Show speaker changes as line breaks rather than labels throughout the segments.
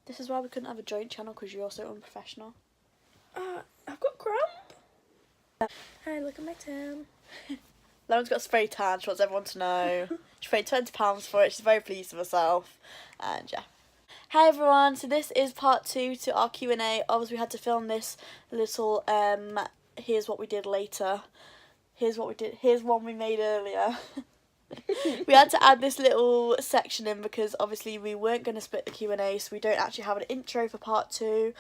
This is why we couldn't have a joint channel, because you're so unprofessional.
I've got cramp. Hey, look at my tan.
Lauren's got a spray tan, she wants everyone to know. She paid £20 for it, she's very pleased with herself. And yeah. Hi everyone, so this is part 2 to our Q&A. Obviously we had to film this little, here's what we did later. Here's one we made earlier. We had to add this little section in because obviously we weren't going to split the Q&A, so we don't actually have an intro for part 2.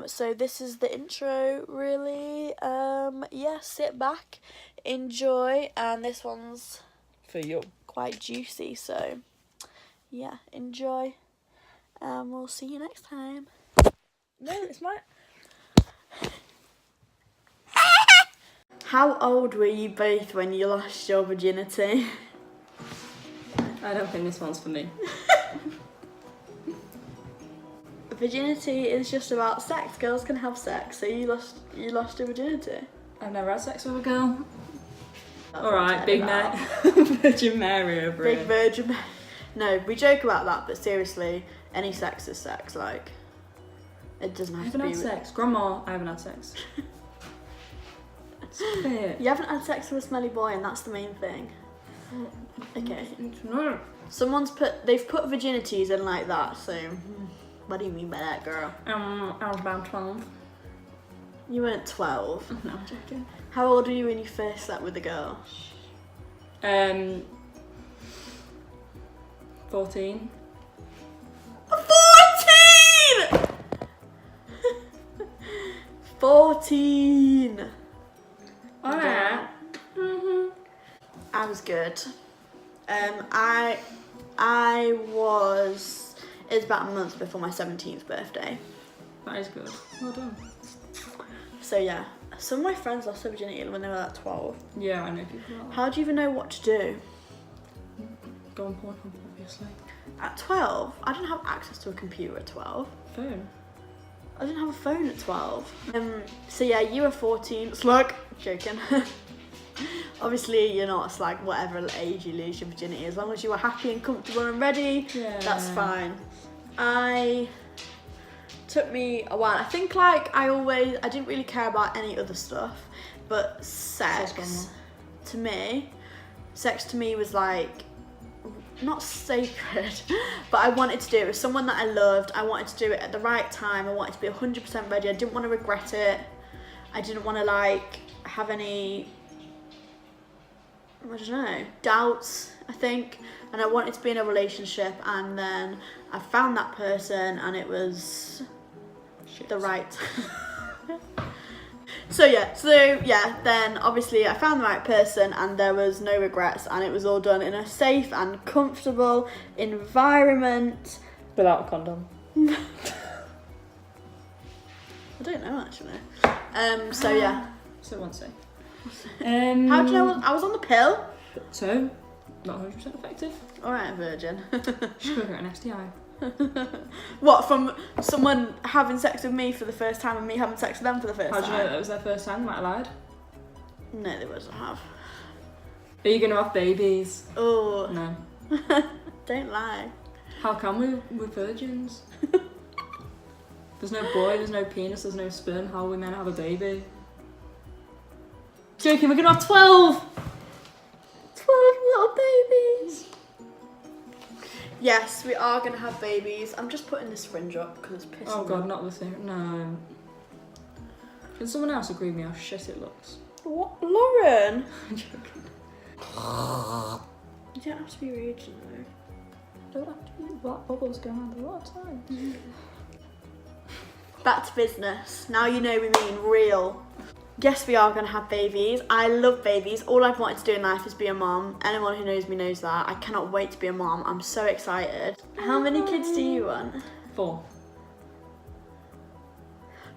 So this is the intro, really. Yeah, sit back, enjoy, and this one's
For you.
quite juicy, so yeah, enjoy. We'll see you next time.
No, it's my...
How old were you both when you lost your virginity?
I don't think this one's for me.
Virginity is just about sex. Girls can have sex, so you lost your virginity.
I've never had sex with a girl.
That's
Alright,
what
big
I'm
Mary.
talking about.
Virgin Mary over
Big
here.
virgin. No, we joke about that, but seriously, any sex is sex. Like, it doesn't
I
have to
haven't
be.
had sex. Grandma, I haven't had sex. Stop it.
You haven't had sex with a smelly boy, and that's the main thing. Okay.
No.
They've put virginities in like that, so what do you mean by that, girl?
I was about 12.
You weren't 12.
No, I'm joking.
How old were you when you first slept with a girl?
14.
14! 14!
Alright.
I was good. I was. It was about a month before my 17th birthday.
That is good. Well done.
So yeah, some of my friends lost their virginity when they were like 12.
Yeah, I know people like that.
How do you even know what to do?
Go on Pornhub, obviously.
At 12, I didn't have access to a computer at 12.
Phone.
I didn't have a phone at 12. So yeah, you were 14. Slug. Joking. Obviously, you're not a slag, whatever age you lose your virginity. As long as you were happy and comfortable and ready, that's fine. Took me a while. I think like I didn't really care about any other stuff, but sex to me was like, not sacred, but I wanted to do it with someone that I loved. I wanted to do it at the right time. I wanted to be 100% ready. I didn't want to regret it. I didn't want to like have any, I don't know, doubts, I think. And I wanted to be in a relationship, and then I found that person, and it was the right. So yeah, then obviously I found the right person, and there was no regrets, and it was all done in a safe and comfortable environment.
Without a condom.
I don't know actually. So yeah.
So one say.
How do you know I was on the pill?
So, not 100% effective.
Alright, virgin.
She could get an STI.
What, from someone having sex with me for the first time and me having sex with them for the first
How
time?
do you know that was their first time? Might have lied.
No, they wouldn't have.
Are you gonna have babies?
Oh.
No.
Don't lie.
How can we? We're virgins. There's no boy, there's no penis, there's no sperm. How are we meant to have a baby? Joking, we're gonna have 12!
12 little babies. Yes, we are going to have babies. I'm just putting this fringe up because it's pissing
Oh
me
god,
off.
not the thing. No. Can someone else agree with me how shit it looks?
What? Lauren?
I'm joking.
You don't have to be raging though.
Don't have to be black bubbles going on a lot of time.
Back to business. Now you know we mean real. Yes, we are going to have babies. I love babies. All I've wanted to do in life is be a mom. Anyone who knows me knows that. I cannot wait to be a mom. I'm so excited. How many kids do you want?
4.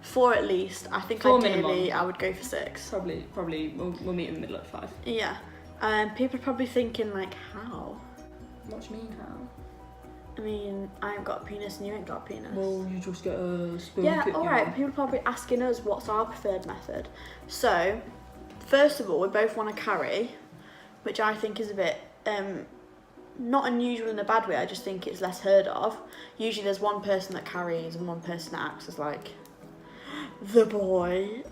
4 at least. I think
4
ideally
minimum.
I would go for 6.
Probably we'll meet in the middle at 5.
Yeah. People are probably thinking like, how?
What do you mean how?
I mean, I ain't got a penis and you ain't got a penis.
Well, you just get a spoon.
Yeah, alright, people are probably asking us what's our preferred method. So, first of all, we both want to carry, which I think is a bit not unusual in a bad way, I just think it's less heard of. Usually there's one person that carries and one person that acts as like the boy.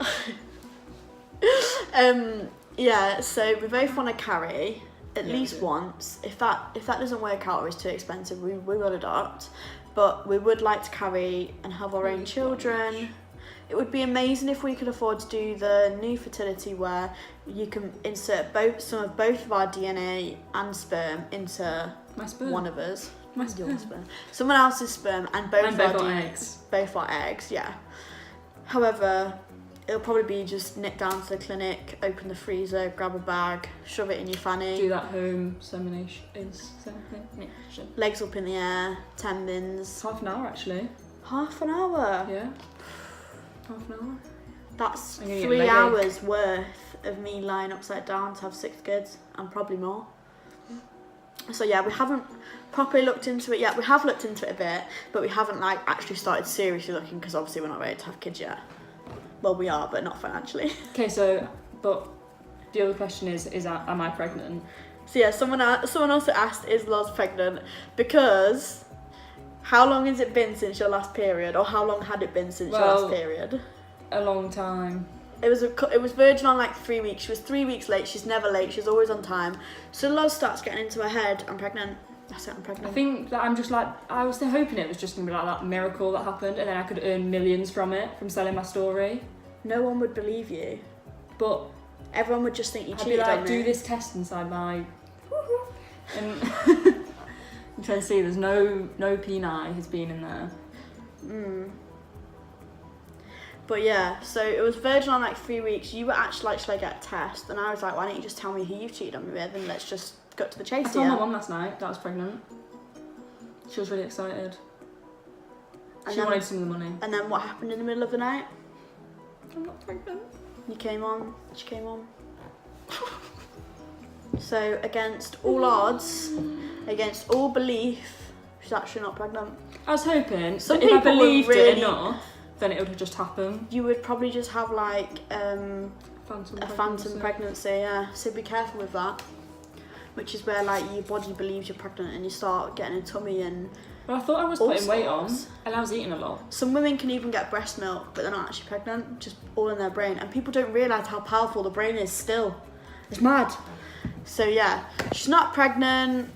Yeah, so we both want to carry at least once. If that doesn't work out or is too expensive, we will adopt. But we would like to carry and have our own children. It would be amazing if we could afford to do the new fertility where you can insert some of both of our DNA and sperm into
My sperm.
one of us.
My
Your sperm. Someone else's sperm and both
And
our
both our
DNA,
eggs.
both our eggs, yeah. However, it'll probably be just nip down to the clinic, open the freezer, grab a bag, shove it in your fanny.
Do that home insemination.
Legs up in the air, 10 mins.
Half an hour actually.
Half an hour.
Yeah. Half an hour.
That's
I'm gonna get
3
leg
hours worth of me lying upside down to have 6 kids, and probably more. So yeah, we haven't properly looked into it yet. We have looked into it a bit, but we haven't like actually started seriously looking because obviously we're not ready to have kids yet. Well, we are, but not financially.
Okay, so but the other question is am I pregnant?
So yeah, someone also asked, is Loz pregnant? Because how long has it been since your last period, or how long had it been since your last period?
A long time.
It was virgin on like 3 weeks. She was 3 weeks late. She's never late. She's always on time. So Loz starts getting into her head, I'm pregnant. That's it, I'm pregnant.
I think that I'm just like, I was hoping it was just gonna be like that miracle that happened and then I could earn millions from selling my story.
No one would believe you.
But
Everyone would just think you
I'd be
cheated
like,
on
do
me.
this test inside my and you can see there's no penile has been in there.
But yeah, so it was virgin on like 3 weeks. You were actually like, should I get a test? And I was like, why don't you just tell me who you've cheated on me with, and let's just go to the chase
I told my
here.
mum last night that I was pregnant. She was really excited.
And
She
then-
wanted some of the money.
And then what happened in the middle of the night?
I'm not pregnant.
You came on. She came on. So against all odds, against all belief, she's actually not pregnant.
I was hoping
Some
that if I
people were
believed it
really-
enough, then it would have just happened.
You would probably just have like
Phantom
a phantom pregnancy, yeah. So be careful with that. Which is where like your body believes you're pregnant and you start getting a tummy and
Well, I thought I was
all
putting weight on,
sorts.
and I was eating a lot.
some women can even get breast milk, but they're not actually pregnant, just all in their brain. And people don't realise how powerful the brain is still. It's mad. So yeah, she's not pregnant.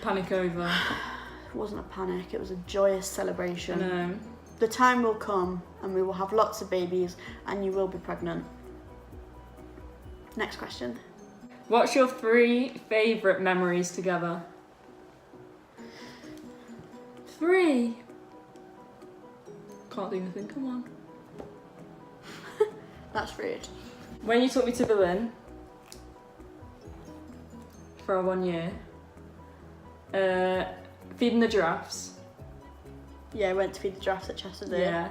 Panic over.
It wasn't a panic, it was a joyous
I
celebration.
know.
The time will come and we will have lots of babies and you will be pregnant. Next question.
What's your 3 favourite memories together? 3. Can't think of anything, come on.
That's rude.
When you took me to Berlin for our 1 year, feeding the giraffes.
Yeah, I went to feed the giraffes at Chesterfield
Yeah.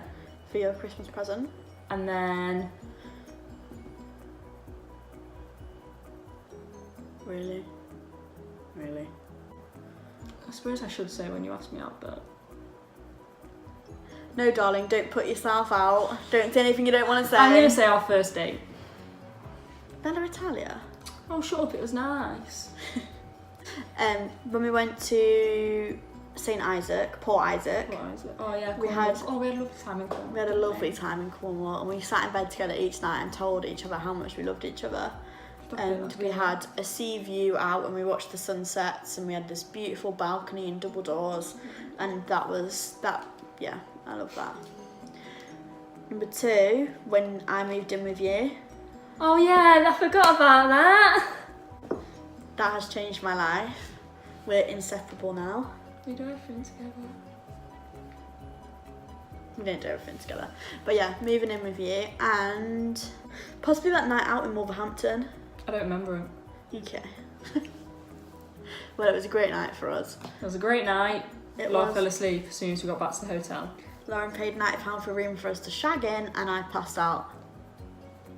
for your Christmas present.
And then
Really? Really?
I suppose I should say when you ask me out, but
No, darling, don't put yourself out. Don't say anything you don't want to say.
I'm gonna say our first date.
Bella Italia.
Oh, shut up! It was nice.
When we went to St. Isaac, Port Isaac,
What is it? Oh yeah,
We
Cornwall.
had-
Oh, we had a lovely time in Cornwall.
we had a lovely time in Cornwall and we sat in bed together each night and told each other how much we loved each other. And we had a sea view out and we watched the sunsets and we had this beautiful balcony and double doors, and yeah, I love that. Number 2, when I moved in with you,
Oh yeah, I forgot about that.
that has changed my life. We're inseparable now.
We do everything together.
We don't do everything together. But yeah, moving in with you and possibly that night out in Wolverhampton.
I don't remember it.
Okay. Well, it was a great night for us.
It was a great night.
It
Laura
was.
fell asleep as soon as we got back to the hotel.
Lauren paid £90 for a room for us to shag in and I passed out.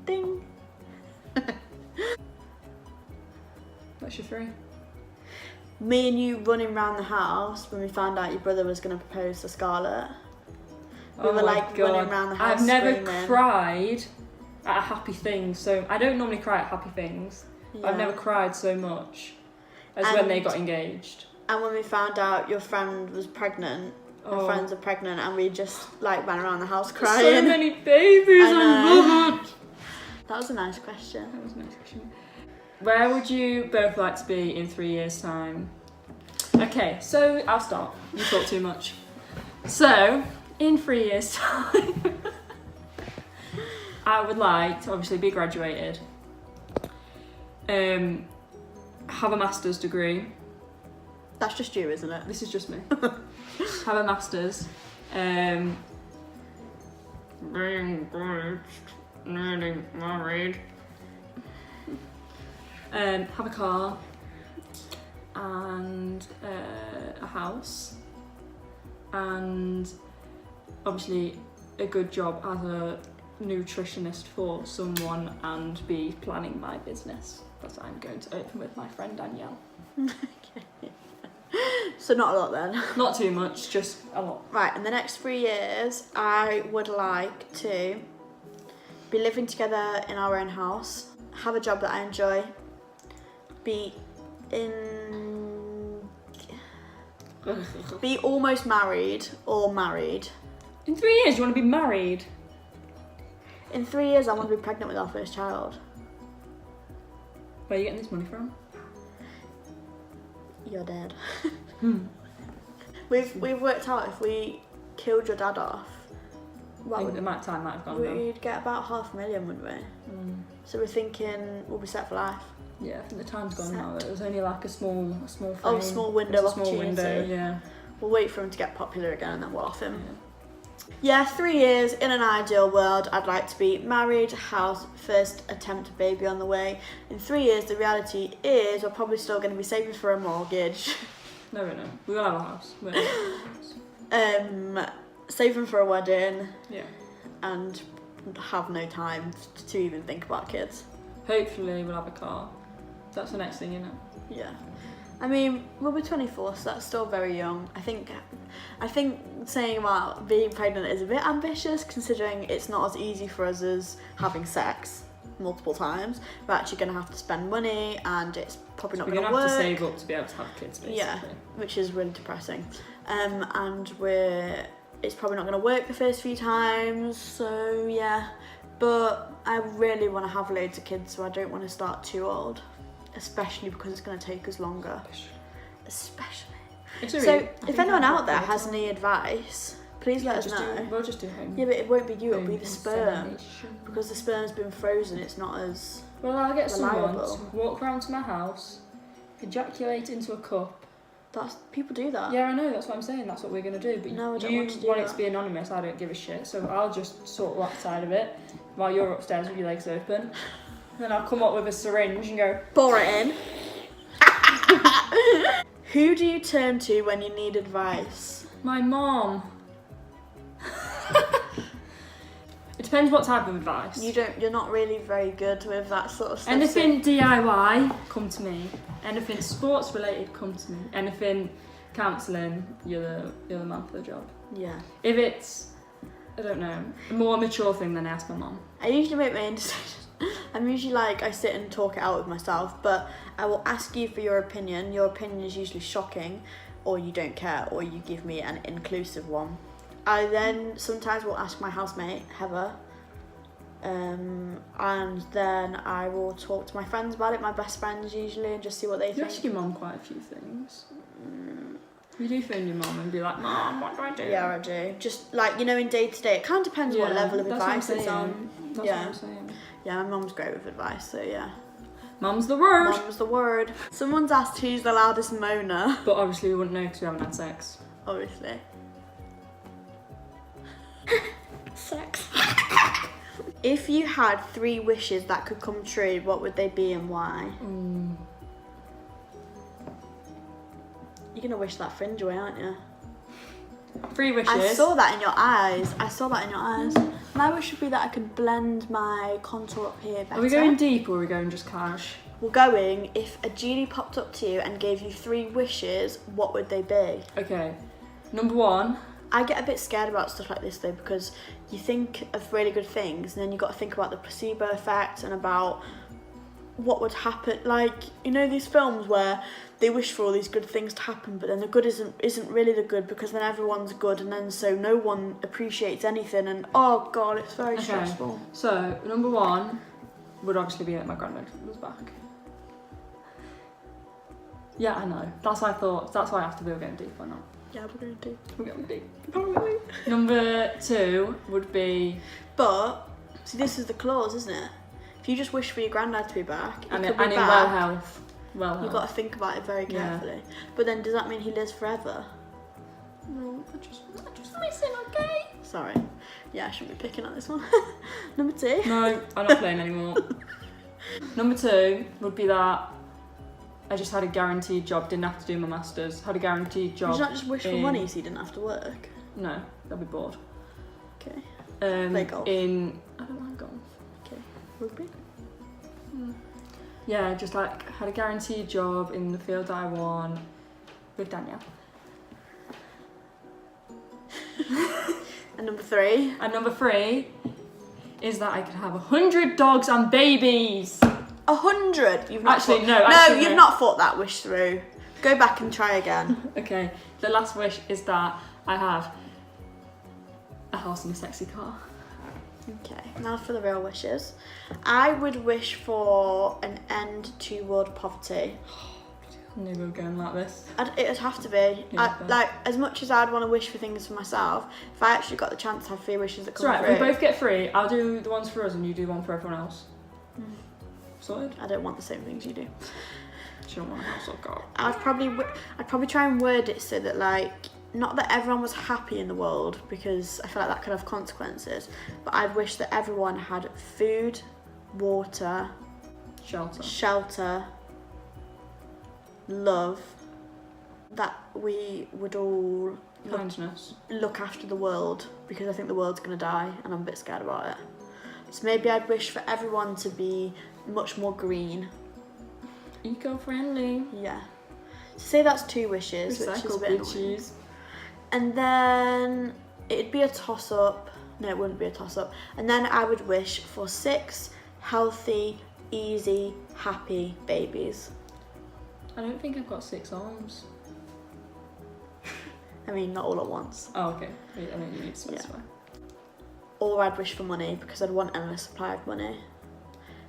Ding.
What's your 3?
Me and you running around the house when we found out your brother was going to propose to Scarlett. We were
my
like running around the house
I've never
screaming.
cried at a happy thing, so I don't normally cry at happy things.
Yeah.
I've never cried so much as when they
And-
got engaged.
And when we found out your friend was pregnant, our friends are pregnant, and we just like ran around the house crying.
So many babies, I love it.
That was a nice question.
That was a nice question. Where would you both like to be in 3 years' time? Okay, so I'll start. You talk too much. So, in 3 years' time, I would like to obviously be graduated, have a master's degree.
That's just you, isn't it?
This is just me. Have a master's. Being nearly married. Have a car and a house, and obviously a good job as a nutritionist for someone, and be planning my business that I'm going to open with my friend Danielle.
Okay. So not a lot then.
Not too much, just a lot.
Right, in the next 3 years, I would like to be living together in our own house, have a job that I enjoy, be almost married or married.
In 3 years, you want to be married?
In 3 years, I want to be pregnant with our first child.
Where are you getting this money from?
You're dead. We've worked out if we killed your dad off,
I think the time might have gone down.
we'd get about 500,000, wouldn't we? So we're thinking we'll be set for life.
Yeah, I think the time's gone now. It was only like a small frame.
Oh, small window
It's a small
opportunity.
window, yeah.
We'll wait for him to get popular again and then we'll off him. Yeah, 3 years, in an ideal world, I'd like to be married, house, first attempt a baby on the way. In 3 years, the reality is we're probably still going to be saving for a mortgage.
No. We will have a house. We'll have a house.
Saving for a wedding.
Yeah.
And have no time to even think about kids.
Hopefully we'll have a car. That's the next thing, isn't it?
Yeah. I mean, we'll be 24, so that's still very young. I think saying about being pregnant is a bit ambitious, considering it's not as easy for us as having sex multiple times. We're actually going to have to spend money, and it's probably not going to work.
We're going to have to save up to be able to have kids, basically.
Yeah, which is really depressing. And it's probably not going to work the first few times, so yeah. But I really want to have loads of kids, so I don't want to start too old. Especially because it's going to take us longer. Especially. So, if anyone out there has any advice, please let us know.
We'll just do home.
Yeah, but it won't be you, it'll be the
insemination.
sperm. Because the sperm's been frozen, it's not as
Well, I'll get
reliable.
someone to walk round to my house, ejaculate into a cup.
People do that.
Yeah, I know, that's what I'm saying, that's what we're going to do. But
No, I don't
you
want to do
want it
that.
to be anonymous, I don't give a shit. So I'll just sort that side of it while you're upstairs with your legs open. Then I'll come up with a syringe and go,
Bore it in. Who do you turn to when you need advice?
my mom. It depends what type of advice.
You're not really very good with that sort of stuff.
Anything DIY, come to me. Anything sports related, come to me. Anything counselling, you're the man for the job.
Yeah.
If it's, I don't know, a more mature thing, then I ask my mum.
I usually make my own decisions. I'm usually like, I sit and talk it out with myself, but I will ask you for your opinion. Your opinion is usually shocking, or you don't care, or you give me an inclusive one. I then sometimes will ask my housemate, Heather, and then I will talk to my friends about it, my best friends usually, and just see what they
You
think.
ask your mum quite a few things. You do phone your mum and be like, Mum, what do I do?
Yeah, I do. Just like, in day to day, it kind of depends what level of
that's what I'm
advice it's
saying.
on.
That's
Yeah.
what I'm saying.
Yeah, my mum's great with advice, so yeah.
Mum's the word.
Mum's the word. Someone's asked who's the loudest moaner,
But obviously we wouldn't know because we haven't had sex.
obviously. Sex. If you had 3 wishes that could come true, what would they be and why? You're gonna wish that fringe away, aren't you?
3 wishes.
I saw that in your eyes. My wish would be that I could blend my contour up here better.
Are we going deep or are we going just cash?
We're going, if a genie popped up to you and gave you 3 wishes, what would they be?
Okay. Number 1.
I get a bit scared about stuff like this though, because you think of really good things and then you've got to think about the placebo effect and about what would happen. Like, you know, these films where they wish for all these good things to happen, but then the good isn't really the good, because then everyone's good, and then so no one appreciates anything, and oh god, it's very stressful.
So number 1 would obviously be that my granddad was back. Yeah, I know. That's why I thought. That's why after we were getting deep or not.
Yeah, we're going to do.
We're getting deep. Probably. Number 2 would be.
But see, this is the clause, isn't it? If you just wish for your granddad to be back,
And
could
in
be
well
back,
health. Well health.
you've got to think about it very
Yeah.
carefully. But then, does that mean he lives forever?
No, I just miss him, okay?
Sorry. Yeah, I shouldn't be picking on this one. Number 2.
No, I'm not playing anymore. Number 2 would be that I just had a guaranteed job, didn't have to do my masters, had a guaranteed job.
Did you not just wish for money so you didn't have to work?
No, I'd be bored.
Okay.
Play
golf.
I don't like golf.
Okay. Rugby?
Yeah, just like had a guaranteed job in the field that I want with Danielle.
And number 3?
And number 3 is that I could have 100 dogs and babies.
100? You've not
Actually,
thought...
no.
No,
Actually,
you've
no.
not thought that wish through. Go back and try again.
Okay, the last wish is that I have a house and a sexy car.
Okay, now for the real wishes. I would wish for an end to world poverty.
I knew we were going like this.
It'd have to be.
Yeah,
Like, as much as I'd want to wish for things for myself, if I actually got the chance to have 3 wishes that
It's
come
right,
through...
we both get 3. I'll do the ones for us and you do one for everyone else. Sorted?
I don't want the same things you do.
She don't want a house or car.
I'd probably try and word it so that, like, not that everyone was happy in the world, because I feel like that could have consequences, but I'd wish that everyone had food, water, shelter, love, that we would all
Kindness.
look after the world, because I think the world's going to die and I'm a bit scared about it. So maybe I'd wish for everyone to be much more green.
Eco-friendly.
Yeah. So say that's 2 wishes, which is a
Recycle
bit annoying.
bitches.
And then it'd be a toss-up. No, it wouldn't be a toss-up. And then I would wish for 6 healthy, easy, happy babies.
I don't think I've got 6 arms.
I mean, not all at once.
Oh, okay. I mean, you need to specify.
Or I'd wish for money, because I'd want endless supply of money.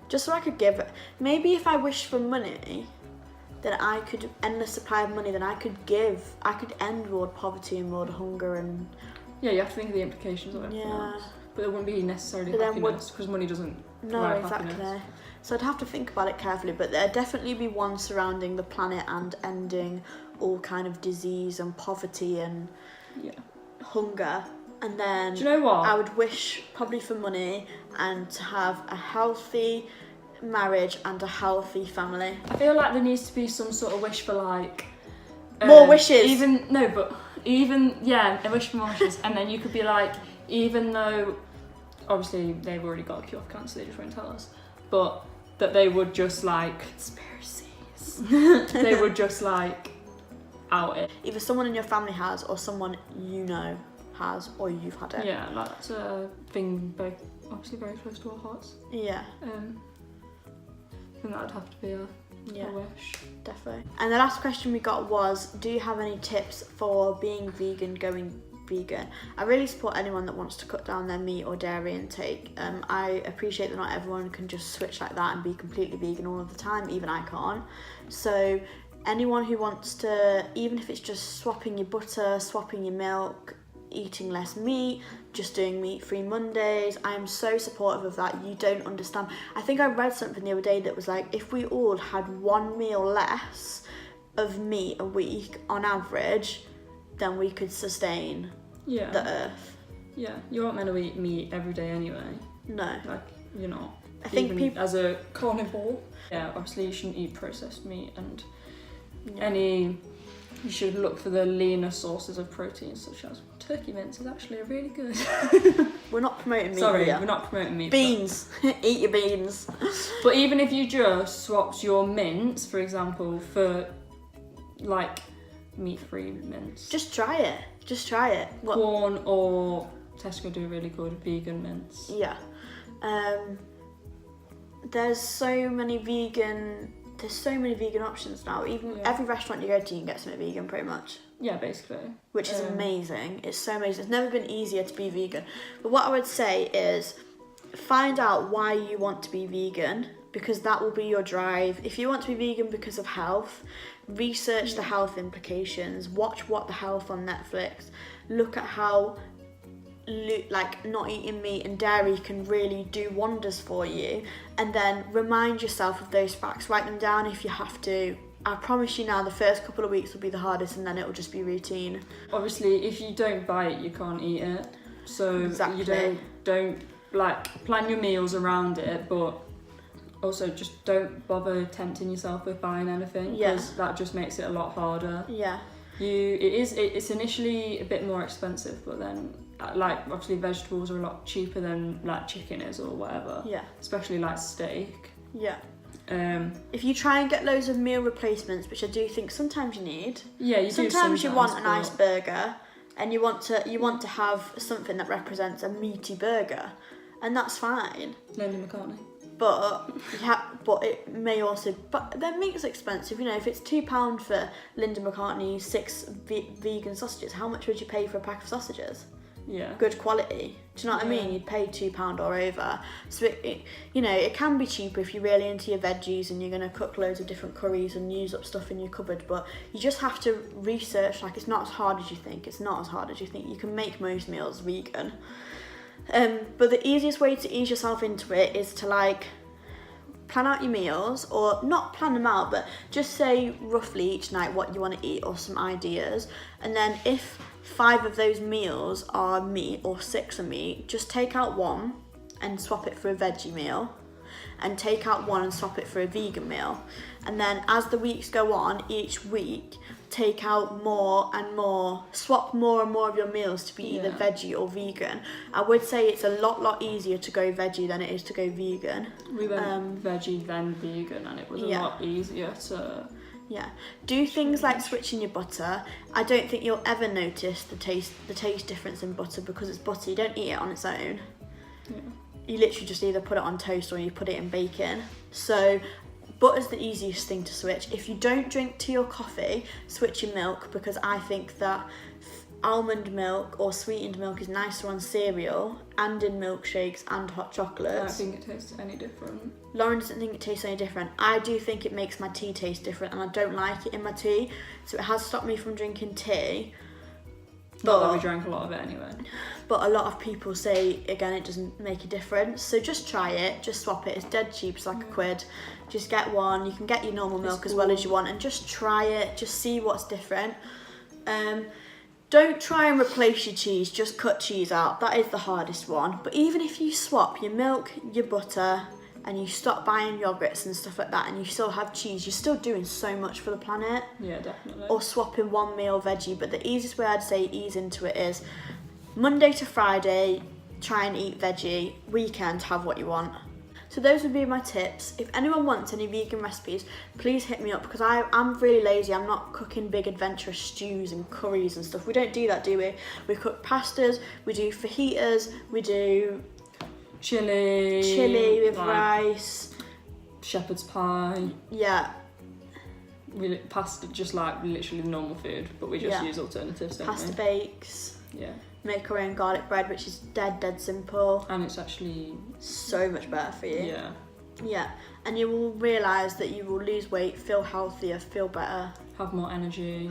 Just so I could give it. Maybe if I wish for money, then I could endless supply of money, then I could end world poverty and world hunger and...
Yeah, you have to think of the implications of it.
Yeah.
But there wouldn't be necessarily
But then
happiness, because money doesn't
No,
provide
exactly.
happiness.
So I'd have to think about it carefully, but there'd definitely be one surrounding the planet and ending all kind of disease and poverty and hunger. And then
Do you know what?
I would wish probably for money and to have a healthy marriage and a healthy family.
I feel like there needs to be some sort of wish for like
More wishes.
A wish for more wishes, and then you could be like, even though obviously they've already got a cure for cancer, they just won't tell us, but that they would just like
Conspiracies.
they would just like out it.
Either someone in your family has, or someone you know has, or you've had it.
Yeah, like that's a thing obviously very close to our hearts.
Yeah.
I think that would have to be a wish.
Definitely. And the last question we got was, do you have any tips for being vegan, going vegan? I really support anyone that wants to cut down their meat or dairy intake. I appreciate that not everyone can just switch like that and be completely vegan all of the time, even I can't. So anyone who wants to, even if it's just swapping your butter, swapping your milk, eating less meat, just doing meat-free Mondays, I am so supportive of that. You don't understand. I think I read something the other day that was like, if we all had 1 meal less of meat a week on average, then we could sustain the earth.
Yeah, you aren't meant to eat meat every day anyway.
No.
Like, you're not.
I think
Even
people...
as a carnivore. Yeah, obviously you shouldn't eat processed meat, and you should look for the leaner sources of protein, such as turkey mince is actually really good.
We're not promoting meat
Sorry,
here.
we're not promoting meat.
Beans. Eat your beans.
But even if you just swapped your mince, for example, for like meat-free mince.
Just try it. Just try it.
Corn or Tesco do really good vegan mince.
Yeah. there's so many vegan options now. Even every restaurant you go to, you can get something vegan pretty much.
Yeah, basically.
Which is amazing. It's so amazing. It's never been easier to be vegan. But what I would say is find out why you want to be vegan, because that will be your drive. If you want to be vegan because of health, research the health implications, watch What the Health on Netflix, look at how like not eating meat and dairy can really do wonders for you, and then remind yourself of those facts, write them down if you have to. I promise you now, the first couple of weeks will be the hardest, and then it will just be routine.
Obviously, if you don't buy it, you can't eat it. So
Exactly.
you don't like plan your meals around it, but also just don't bother tempting yourself with buying anything, because that just makes it a lot harder.
Yeah.
It's initially a bit more expensive, but then like obviously vegetables are a lot cheaper than like chicken is or whatever.
Yeah.
Especially like steak.
Yeah. If you try and get loads of meal replacements, which I do think sometimes you need.
Yeah, you do.
Sometimes you want a nice burger, and you want to have something that represents a meaty burger, and that's fine.
Linda McCartney.
But it may also. But their meat's expensive. You know, if it's £2 for Linda McCartney's 6 vegan sausages, how much would you pay for a pack of sausages?
Yeah.
Good quality. Do you know what I mean? You'd pay £2 or over. So it can be cheaper if you're really into your veggies and you're gonna cook loads of different curries and use up stuff in your cupboard. But you just have to research. Like, it's not as hard as you think. It's not as hard as you think. You can make most meals vegan. But the easiest way to ease yourself into it is to like plan out your meals, or not plan them out, but just say roughly each night what you want to eat or some ideas. And then if 5 of those meals are meat or 6 are meat, just take out 1 and swap it for a veggie meal, and take out 1 and swap it for a vegan meal. And then as the weeks go on, each week take out more and more, swap more and more of your meals to be either veggie or vegan. I would say it's a lot easier to go veggie than it is to go vegan.
We went veggie then vegan, and it was a lot easier to...
Yeah, do things like switching your butter. I don't think you'll ever notice the taste difference in butter, because it's butter. You don't eat it on its own.
Yeah.
You literally just either put it on toast or you put it in bacon. So butter's the easiest thing to switch. If you don't drink tea or coffee, switch your milk, because I think that almond milk or sweetened milk is nicer on cereal and in milkshakes and hot chocolates.
I don't think it tastes any different.
Lauren doesn't think it tastes any different. I do think it makes my tea taste different, and I don't like it in my tea, so it has stopped me from drinking tea.
Not that we drank a lot of it anyway.
But a lot of people say, again, it doesn't make a difference. So just try it, just swap it. It's dead cheap, it's like £1. Just get 1. You can get your normal milk as well as you want, and just try it, just see what's different. Don't try and replace your cheese, just cut cheese out. That is the hardest one. But even if you swap your milk, your butter, and you stop buying yogurts and stuff like that, and you still have cheese, you're still doing so much for the planet.
Yeah, definitely.
Or swapping 1 meal veggie. But the easiest way I'd say ease into it is Monday to Friday, try and eat veggie. Weekend, have what you want. So those would be my tips. If anyone wants any vegan recipes, please hit me up, because I'm really lazy. I'm not cooking big adventurous stews and curries and stuff. We don't do that, do we? We cook pastas, we do fajitas, we do chili with rice,
shepherd's pie.
Yeah.
Pasta, just like literally normal food, but we just use alternatives, don't
Pasta
we?
bakes.
Yeah.
Make our own garlic bread, which is dead simple.
And it's actually
so much better for you.
Yeah.
Yeah. And you will realise that you will lose weight, feel healthier, feel better.
Have more energy.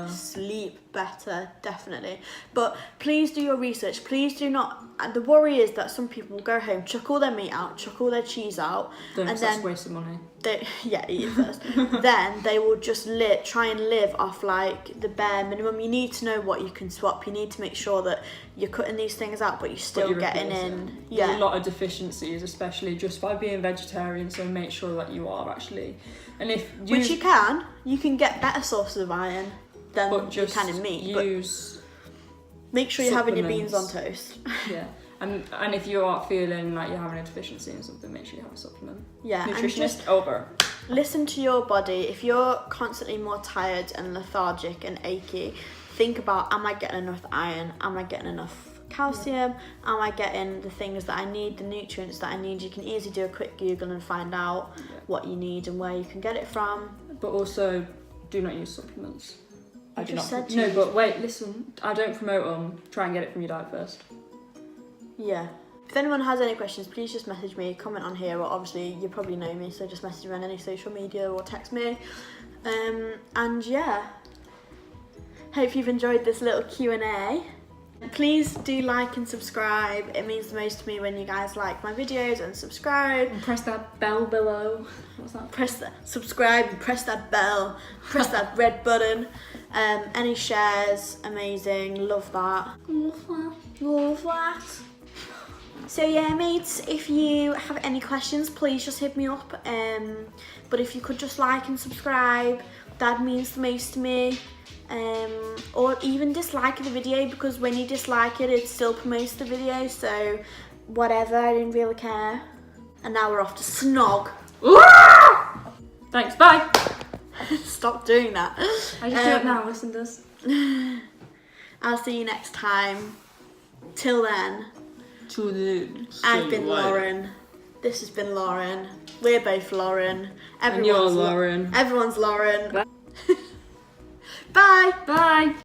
Sleep better, definitely. But please do your research. Please do not. And the worry is that some people will go home, chuck all their meat out, chuck all their cheese out,
and
then
that's waste of money.
Eat it first. Then they will just try and live off like the bare minimum. You need to know what you can swap. You need to make sure that you're cutting these things out, but you're still getting in.
There's a lot of deficiencies, especially just by being vegetarian. So make sure that you are actually, and
which you can get better sources of iron than you can in meat.
Use.
Make sure you're having your beans on toast.
Yeah. And if you are feeling like you're having a deficiency in something, make sure you have a supplement.
Yeah.
Nutritionist over.
Listen to your body. If you're constantly more tired and lethargic and achy, think about, am I getting enough iron? Am I getting enough calcium? Am I getting the things that I need, the nutrients that I need? You can easily do a quick Google and find out what you need and where you can get it from.
But also, do not use supplements. I do
just
not.
said to
No,
use-
but wait, listen. I don't promote them. Try and get it from your diet first.
Yeah. If anyone has any questions, please just message me, comment on here, or obviously you probably know me, so just message me on any social media or text me. And yeah, hope you've enjoyed this little Q&A. Please do like and subscribe. It means the most to me when you guys like my videos and subscribe.
And press that bell below. What's that?
Press that subscribe and press that bell, press that red button. Any shares, amazing, love that. Love that. So yeah, mates, if you have any questions, please just hit me up. But if you could just like and subscribe, that means the most to me. Or even dislike the video, because when you dislike it, it still promotes the video. So whatever, I didn't really care. And now we're off to snog.
Thanks, bye.
Stop doing that.
I just do it now, listen to this.
I'll see you next time. Till then, I've been Lauren. This has been Lauren. We're both Lauren.
And you're Lauren.
Everyone's Lauren. Bye.
Bye.